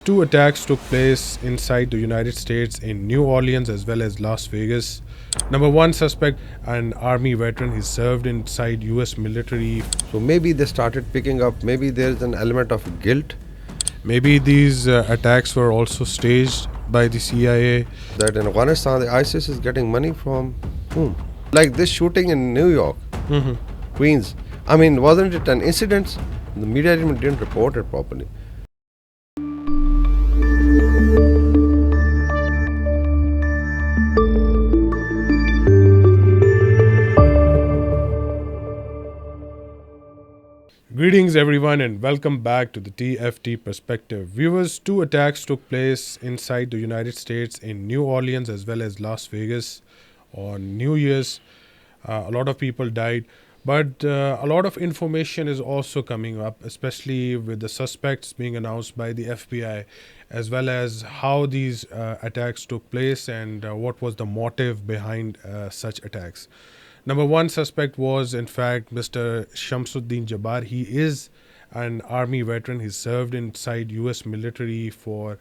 Two attacks took place inside the United States in New Orleans as well as Las Vegas. Number one suspect, an army veteran, he served inside US military. So maybe they started picking up, maybe there's an element of guilt Maybe these attacks were also staged by the CIA. that in Afghanistan, the ISIS is getting money from whom? Like this shooting in New York, Queens. I mean, wasn't it an incident? The media didn't report it properly. Greetings, everyone, and welcome back to the TFT Perspective. Viewers, two attacks took place inside the United States in New Orleans as well as Las Vegas on New Year's. A lot of people died, but a lot of information is also coming up, especially with the suspects being announced by the FBI, as well as how these attacks took place and what was the motive behind such attacks. Number one suspect was, in fact, Mr. Shamsuddin Jabbar. He is an army veteran. He served inside US military for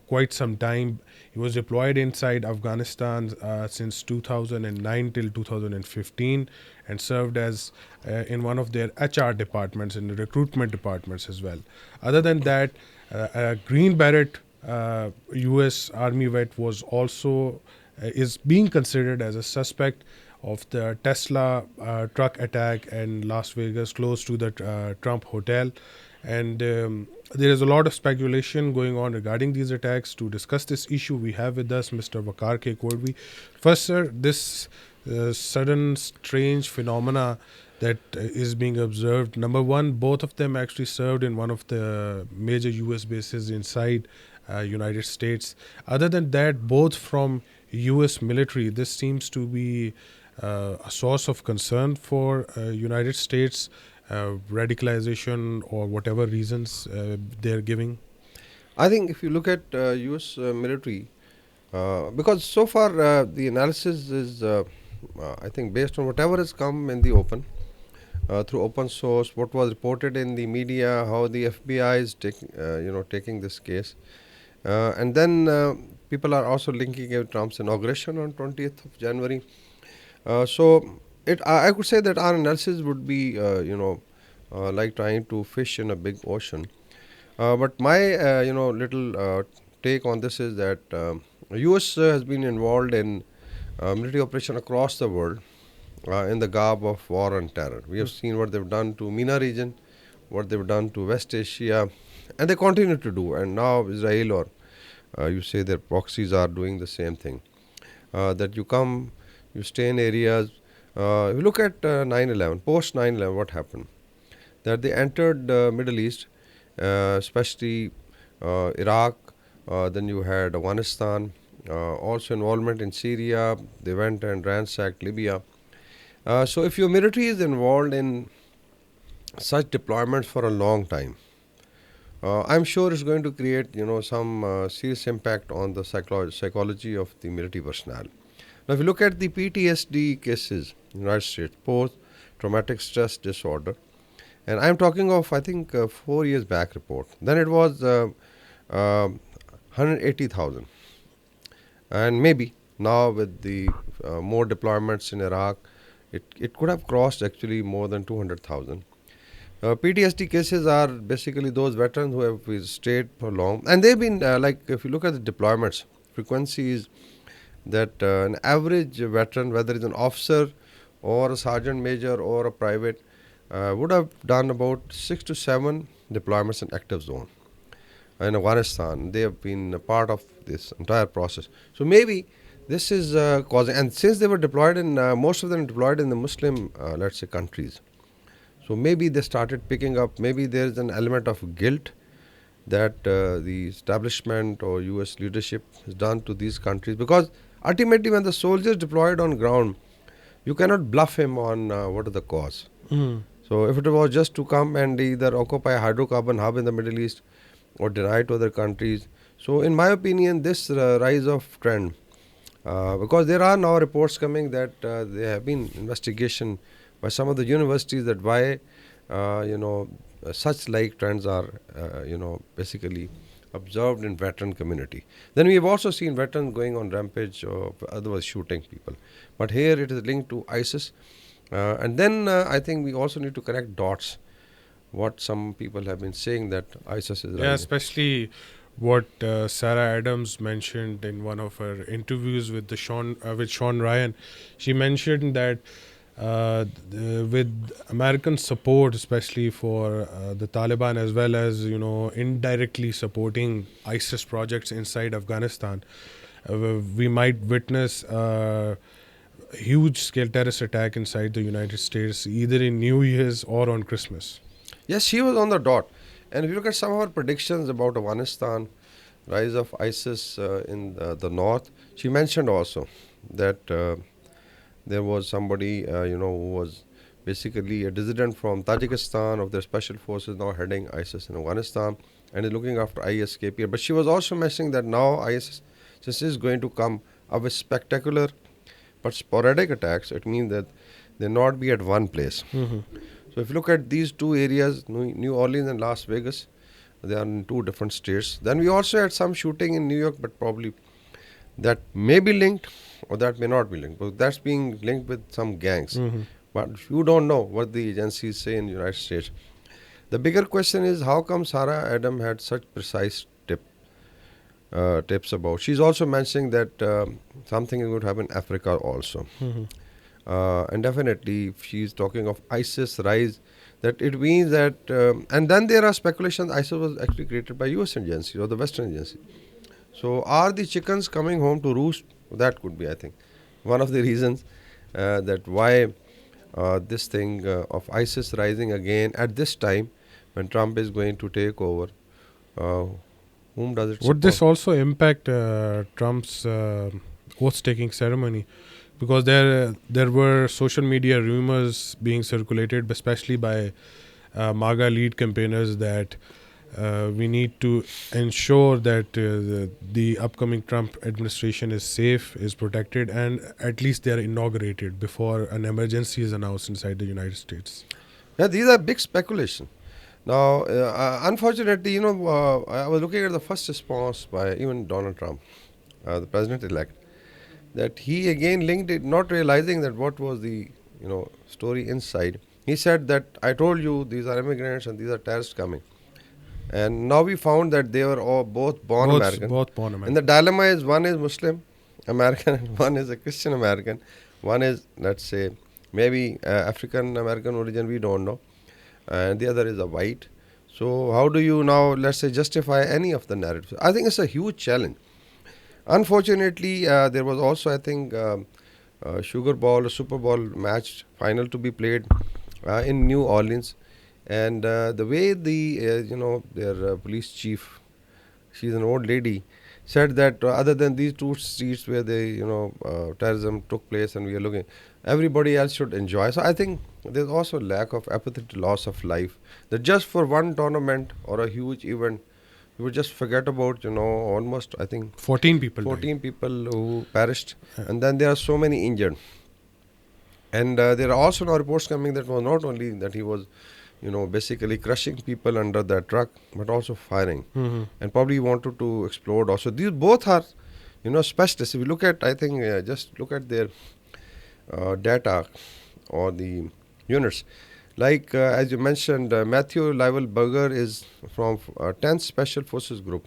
quite some time. He was deployed inside Afghanistan since 2009 till 2015 and served as in one of their HR departments, in the recruitment departments as well. Other than that, a Green Beret US Army vet was also is being considered as a suspect of the Tesla truck attack in Las Vegas, close to the Trump Hotel. And there is a lot of speculation going on regarding these attacks. To discuss this issue, we have with us Mr. Vakar K. Kodvi. First, sir, this sudden strange phenomena that is being observed. Number one, both of them actually served in one of the major U.S. bases inside United States. Other than that, both from U.S. military, this seems to be a source of concern for United States radicalization or whatever reasons they're giving. I think if you look at US military, because so far the analysis is, I think, based on whatever has come in the open, through open source, what was reported in the media, how the FBI is taking this case, and then people are also linking it Trump's inauguration on 20th of January. I could say that our analysis would be, like trying to fish in a big ocean. But my, little take on this is that U.S. Has been involved in military operation across the world in the garb of war on terror. We have seen what they've done to MENA region, what they've done to West Asia, and they continue to do. And now Israel, or you say their proxies, are doing the same thing. That you stay in areas. If you look at 9/11, post 9/11, what happened? That they entered Middle East, especially Iraq. Then you had Afghanistan. Also involvement in Syria. They went and ransacked Libya. So if your military is involved in such deployments for a long time, I'm sure it's going to create some serious impact on the psychology of the military personnel. Now, if you look at the PTSD cases in the United States, post-traumatic stress disorder, and I'm talking of, I think, 4 years back report. Then it was 180,000. And maybe now with the more deployments in Iraq, it could have crossed actually more than 200,000. PTSD cases are basically those veterans who have stayed for long. And they've been, if you look at the deployments, frequency is that an average veteran, whether it's an officer or a sergeant major or a private, would have done about 6 to 7 deployments in active zone. In Afghanistan, they have been a part of this entire process. So maybe this is causing, and since they were deployed in, most of them deployed in the Muslim, let's say, countries. So maybe they started picking up, maybe there's an element of guilt that the establishment or US leadership has done to these countries, because ultimately, when the soldier is deployed on ground, you cannot bluff him on what is the cause. So if it was just to come and either occupy a hydrocarbon hub in the Middle East or deny to other countries. So in my opinion, this rise of trend, because there are now reports coming that there have been investigation by some of the universities that why, such like trends are, basically observed in veteran community. Then we have also seen veterans going on rampage or otherwise shooting people. But here it is linked to ISIS. And then I think we also need to connect dots. What some people have been saying that ISIS is Yeah, rising. especially what Sarah Adams mentioned in one of her interviews with with Sean Ryan. She mentioned that with American support, especially for the Taliban, as well as indirectly supporting ISIS projects inside Afghanistan, we might witness a huge scale terrorist attack inside the United States, either in New Year's or on Christmas. Yes, she was on the dot. And if you look at some of her predictions about Afghanistan, rise of ISIS in the north, she mentioned also that there was somebody, who was basically a dissident from Tajikistan of their special forces now heading ISIS in Afghanistan and is looking after ISKP. But she was also mentioning that now ISIS is going to come up with spectacular but sporadic attacks. It means that they not be at one place. So if you look at these two areas, New Orleans and Las Vegas, they are in two different states. Then we also had some shooting in New York, but probably that may be linked or that may not be linked. But that's being linked with some gangs. But you don't know what the agencies say in the United States. The bigger question is how come Sarah Adam had such precise tips about. She's also mentioning that something is going to happen in Africa also. And definitely, if she's talking of ISIS rise, that it means that, and then there are speculations ISIS was actually created by US agency or the Western agency. So are the chickens coming home to roost? That could be, I think, one of the reasons that why this thing of ISIS rising again at this time when Trump is going to take over. Whom does it Would this support? also impact Trump's oath-taking ceremony? Because there were social media rumors being circulated, especially by MAGA lead campaigners, that we need to ensure that the upcoming Trump administration is safe, is protected, and at least they are inaugurated before an emergency is announced inside the United States. Yeah, these are big speculation. Now, unfortunately, I was looking at the first response by even Donald Trump, the president-elect, that he again linked it, not realizing that what was the story inside. He said that I told you these are immigrants and these are terrorists coming, and now we found that they were all both born American. Both born And the American. dilemma is one is Muslim American and one is a Christian American. One is, let's say, maybe African American origin, we don't know, and the other is a white. So how do you now, let's say, justify any of the narratives? I think it's a huge challenge. Unfortunately, there was also, I think, Sugar Bowl or Super Bowl match final to be played in New Orleans, and the way their police chief, she's an old lady, said that other than these two streets where terrorism took place and we are looking, everybody else should enjoy. So I think there's also lack of apathy to loss of life. That just for one tournament or a huge event, you would just forget about almost I think 14 people died. 14 people who perished, and then there are so many injured. And there are also now reports coming that was not only that he was, basically crushing people under that truck, but also firing, and probably wanted to explode. Also, these both are, specialists. If you look at, I think, just look at their data or the units. Like as you mentioned, Matthew Leivelberger is from 10th Special Forces Group.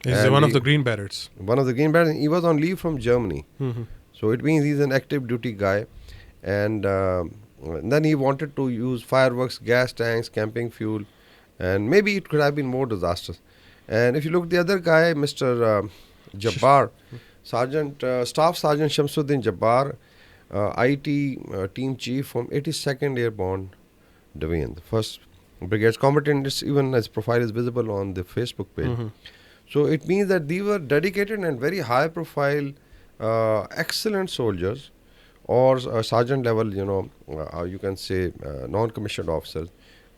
He's And one of he- the Green Berets. one of the Green Berets. He was on leave from Germany. So it means he's an active duty guy. And then he wanted to use fireworks, gas tanks, camping fuel. And maybe it could have been more disastrous. And if you look the other guy, Mr. Jabbar, Staff Sergeant Shamsuddin Jabbar, IT team chief from 82nd Airborne Division, the first brigade's combatant. Even his profile is visible on the Facebook page. So it means that these were dedicated and very high profile, excellent soldiers, or sergeant level, you can say non-commissioned officers,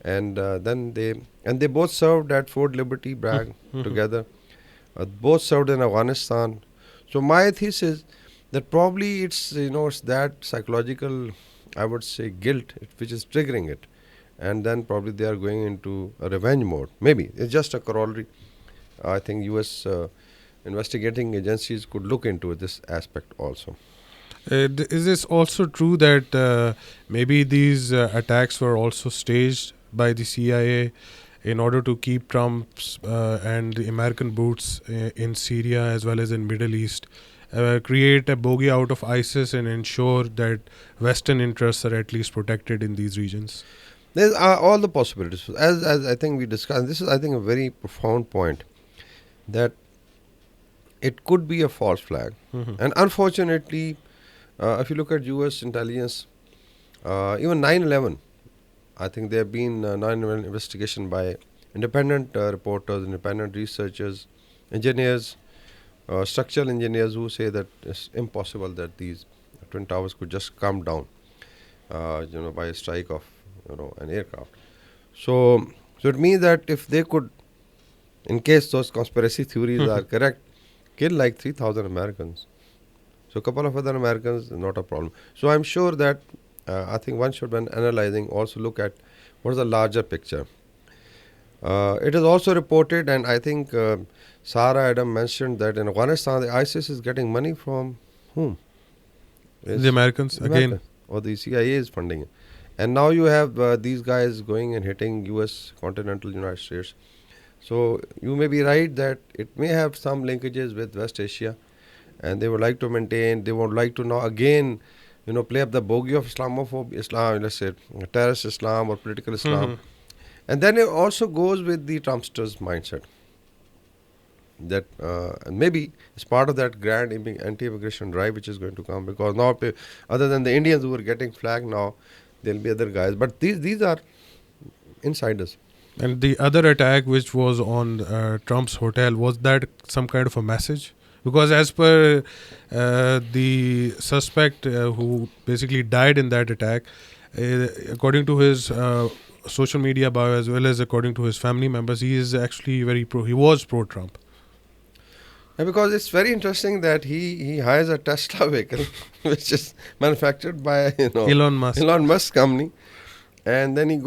and then they both served at Fort Liberty Bragg together. Both served in Afghanistan. So my thesis that probably it's that psychological, I would say, guilt which is triggering it, and then probably they are going into a revenge mode. Maybe it's just a corollary. I think U.S. Investigating agencies could look into this aspect also. Is this also true that maybe these attacks were also staged by the CIA in order to keep Trump's and the American boots in Syria as well as in Middle East, create a bogey out of ISIS and ensure that Western interests are at least protected in these regions? There's all the possibilities. As I think we discussed, this is I think a very profound point that it could be a false flag, Mhm. and unfortunately, if you look at U.S. intelligence, even 9/11, I think there have been 9/11 investigation by independent reporters, independent researchers, engineers, structural engineers who say that it's impossible that these twin towers could just come down, by a strike of an aircraft. So, so it means that if they could, in case those conspiracy theories are correct, kill like 3,000 Americans. So, a couple of other Americans, not a problem. So, I'm sure that I think one should, when analyzing, also look at what is the larger picture. It is also reported, and I think Sarah Adam mentioned that in Afghanistan, the ISIS is getting money from whom? The Is Americans America again. or the CIA is funding it. And now you have these guys going and hitting U.S. continental United States. So you may be right that it may have some linkages with West Asia, and they would like to maintain. They would like to now again, play up the bogey of Islamophobia, Islam, let's say terrorist Islam or political Islam. Mhm. And then it also goes with the Trumpsters' mindset that and maybe it's part of that grand anti-immigration drive which is going to come, because now other than the Indians who are getting flagged now, there'll be other guys. But these are insiders. And the other attack, which was on Trump's hotel, was that some kind of a message? Because as per the suspect who basically died in that attack, according to his social media bio as well as according to his family members, he is actually very pro. He was pro Trump. And because it's very interesting that he hires a Tesla vehicle which is manufactured by Elon Musk. Elon Musk company, and then he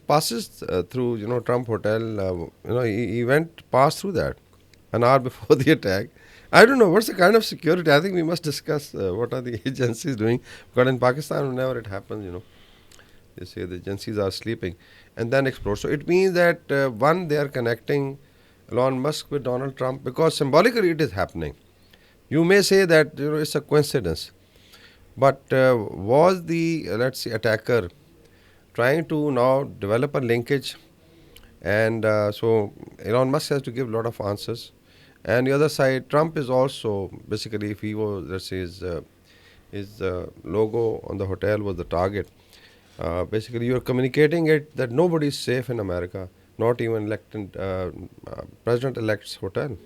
passes through Trump Hotel. He went past through that an hour before the attack. I don't know what's the kind of security. I think we must discuss what are the agencies doing, because in Pakistan whenever it happens, they say the agencies are sleeping and then explode. So it means that one, they are connecting Elon Musk with Donald Trump, because symbolically it is happening. You may say that it's a coincidence, but was the let's say attacker trying to now develop a linkage, and so Elon Musk has to give a lot of answers. And the other side, Trump is also basically, if he was, let's say, his logo on the hotel was the target. Basically, you are communicating it that nobody is safe in America, not even elected president-elect's hotel.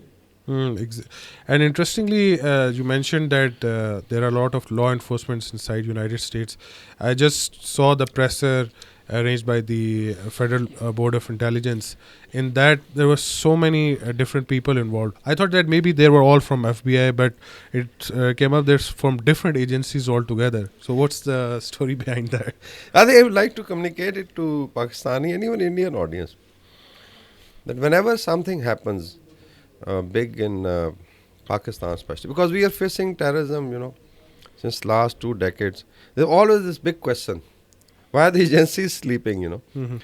And interestingly, you mentioned that there are a lot of law enforcement inside United States. I just saw the presser arranged by the Federal Board of Intelligence. In that, there were so many different people involved. I thought that maybe they were all from FBI, but it came up there's from different agencies altogether. So what's the story behind that? I think I would like to communicate it to Pakistani and even Indian audience that whenever something happens big in Pakistan, especially because we are facing terrorism, since last 2 decades, there's always this big question: why are the agencies sleeping? Mhm.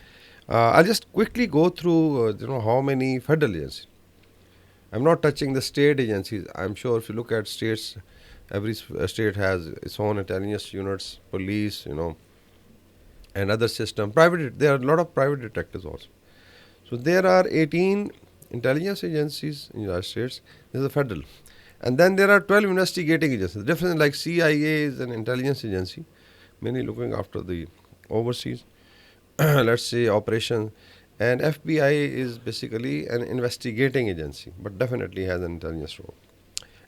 I'll just quickly go through, how many federal agencies. I'm not touching the state agencies. I'm sure if you look at states, every state has its own intelligence units, police, and other system. Private, there are a lot of private detectives also. So there are 18 intelligence agencies in the United States. This is a federal. And then there are 12 investigating agencies. Different, like CIA is an intelligence agency, mainly looking after the overseas, let's say, operations. And FBI is basically an investigating agency, but definitely has an intelligence role.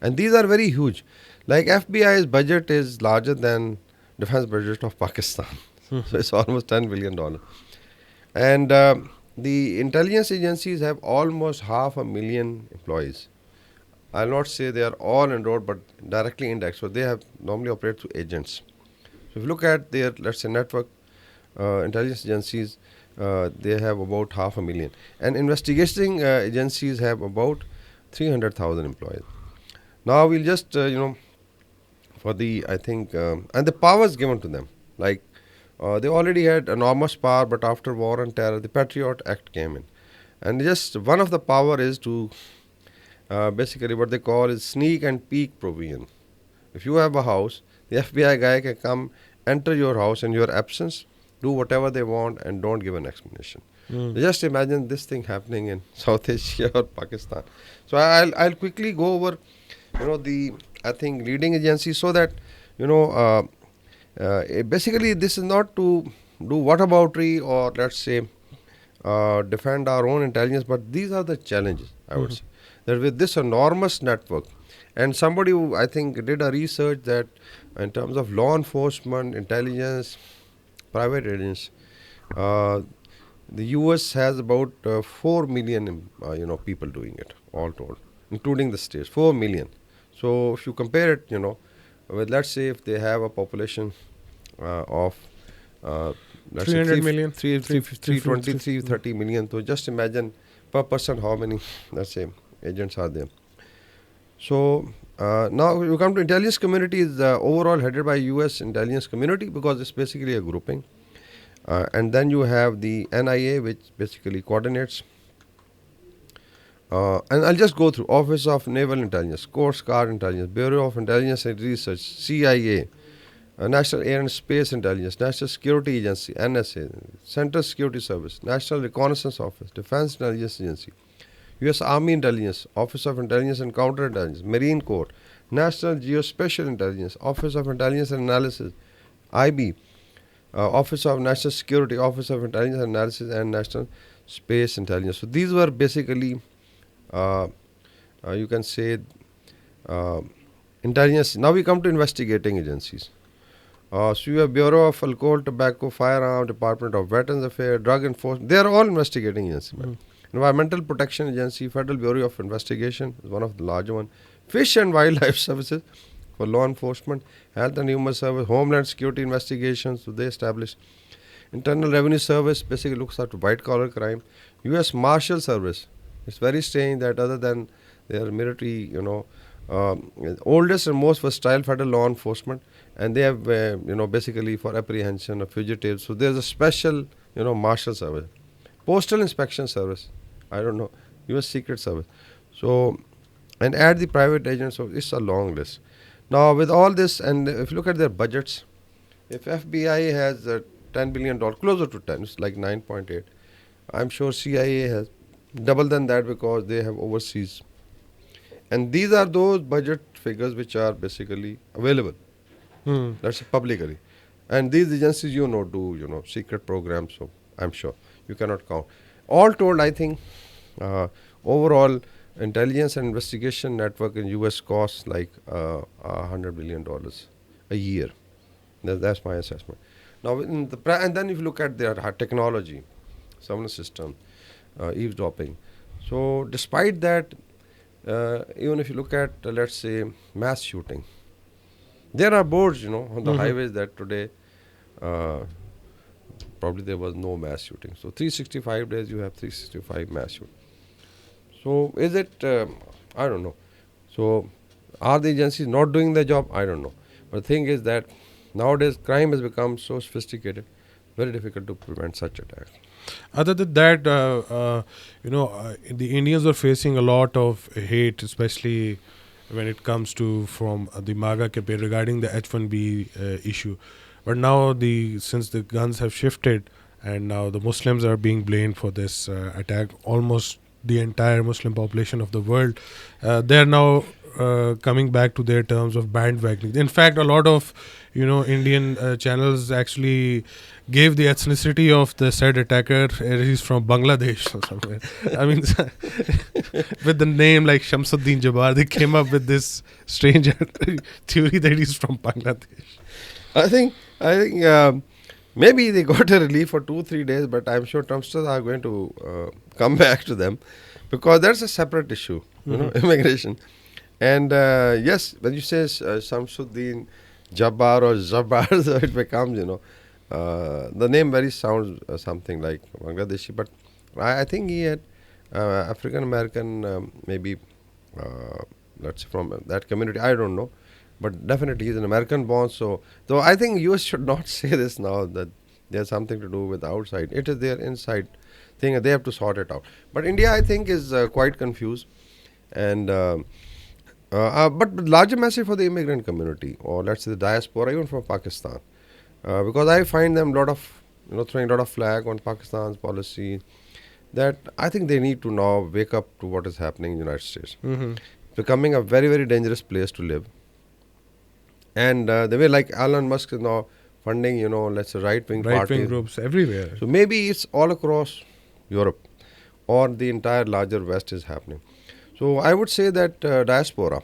And these are very huge. Like FBI's budget is larger than defense budget of Pakistan. So it's almost $10 billion. And the intelligence agencies have almost 500,000 employees. I'll not say they are all enrolled, but directly indexed. So they have normally operate through agents. So if you look at their, let's say, network intelligence agencies, they have about 500,000, and investigating agencies have about 300,000 employees. Now we'll just for the I think and the powers given to them, like they already had enormous power, but after war on terror, the Patriot Act came in, and just one of the power is to basically what they call is sneak and peek provision. If you have a house, the FBI guy can come, enter your house in your absence, do whatever they want, and don't give an explanation. Mm. Just imagine this thing happening in South Asia or Pakistan. So I'll quickly go over, the I think leading agencies, so that you know basically this is not to do whataboutery or let's say defend our own intelligence, but these are the challenges I would say, that with this enormous network, and somebody who I think did a research that in terms of law enforcement, intelligence, private agents, uh, the US has about 4 million people doing it all told, including the states, 4 million. So if you compare it, with, let's say, if they have a population of let's say 300 million. 320 330 million, so just imagine per person how many, let's say, agents are there. So now you come to intelligence community is overall headed by US intelligence community, because it's basically a grouping. And then you have the NIA, which basically coordinates. And I'll just go through Office of Naval Intelligence, Coast Guard Intelligence, Bureau of Intelligence and Research, CIA, National Air and Space Intelligence, National Security Agency, NSA, Central Security Service, National Reconnaissance Office, Defense Intelligence Agency, U.S. Army Intelligence, Office of Intelligence and Counterintelligence, Marine Corps, National Geospatial Intelligence, Office of Intelligence and Analysis, IB, Office of National Security, Office of Intelligence and Analysis, and National Space Intelligence. So these were basically, you can say, uh, intelligence. Now we come to investigating agencies. So you have Bureau of Alcohol, Tobacco, Firearm, Department of Veterans Affairs, Drug Enforcement. They are all investigating agencies. Environmental Protection Agency, Federal Bureau of Investigation is one of the larger one. Fish and Wildlife Services for law enforcement, Health and Human Service, Homeland Security Investigations. So they established. Internal Revenue Service basically looks after white collar crime. U.S. Marshal Service. It's very strange that other than their military, oldest and most versatile federal law enforcement, and they have, basically for apprehension of fugitives. So there's a special, Marshal Service. Postal Inspection Service. I don't know. U.S. Secret Service. So, and add the private agents. So it's a long list. Now with all this, and if you look at their budgets, if FBI has $10 billion, closer to 10, it's like 9.8. I'm sure CIA has double than that because they have overseas. And these are those budget figures which are basically available. That's publicly. And these agencies, do, secret programs. So I'm sure you cannot count. All told, I think overall intelligence and investigation network in US costs like $100 billion a year. That's my assessment. Now, and then if you look at their technology, surveillance system, eavesdropping. So despite that, even if you look at, let's say, mass shooting, there are boards, on the highways that today probably there was no mass shooting. So 365 days you have 365 mass shooting. So is it, I don't know. So are the agencies not doing their job? I don't know. But the thing is that nowadays crime has become so sophisticated, very difficult to prevent such attacks. Other than that, the Indians are facing a lot of hate, especially when it comes to from the MAGA campaign regarding the H-1B issue. But now, since the guns have shifted, and now the Muslims are being blamed for this attack, almost the entire Muslim population of the world, they are now coming back to their terms of bandwagoning. In fact, a lot of Indian channels actually gave the ethnicity of the said attacker. He's from Bangladesh or somewhere. I mean, with the name like Shamsuddin Jabbar, they came up with this strange theory that he's from Bangladesh. I think maybe they got a relief for 2-3 days, but I'm sure Trumpsters are going to come back to them, because that's a separate issue, immigration. And yes, when you say Shamsuddin Jabbar or Jabbar, so it becomes, The name very sounds something like Bangladeshi, but I think he had African American, maybe let's say from that community. I don't know, but definitely he's an American born. So, though I think US should not say this now that there's something to do with outside. It is their inside thing, and they have to sort it out. But India, I think, is quite confused, and but larger message for the immigrant community, or let's say the diaspora, even from Pakistan, because I find them lot of throwing a lot of flag on Pakistan's policy. That I think they need to now wake up to what is happening in the United States. Hmm. Becoming a very, very dangerous place to live. And the way like Elon Musk is now funding, let's say right wing Right wing parties. groups everywhere. So maybe it's all across Europe or the entire larger West is happening. So I would say that diaspora,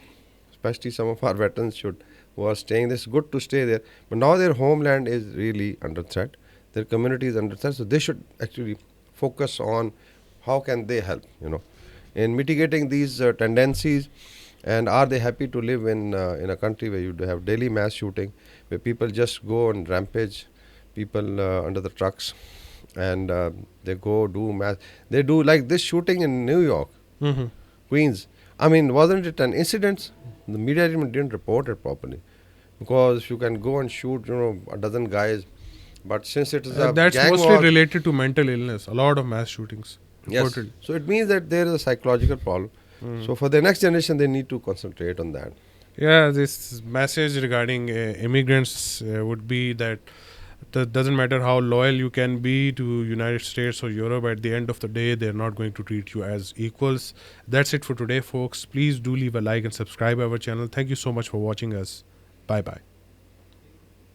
especially some of our veterans should who are staying, this is good to stay there. But now their homeland is really under threat. Their community is under threat. So they should actually focus on how can they help, in mitigating these tendencies. And are they happy to live in a country where you do have daily mass shooting, where people just go on rampage, people under the trucks, and they go do mass. They do like this shooting in New York, Hmm. Queens. I mean, wasn't it an incident? The media even didn't report it properly, because you can go and shoot, a dozen guys, but since it is a That's gang mostly war, related to mental illness. A lot of mass shootings yes. reported. So it means that there is a psychological problem. So for the next generation, they need to concentrate on that. Yeah, this message regarding immigrants would be that doesn't matter how loyal you can be to United States or Europe. At the end of the day, they're not going to treat you as equals. That's it for today, folks. Please do leave a like and subscribe our channel. Thank you so much for watching us. Bye bye.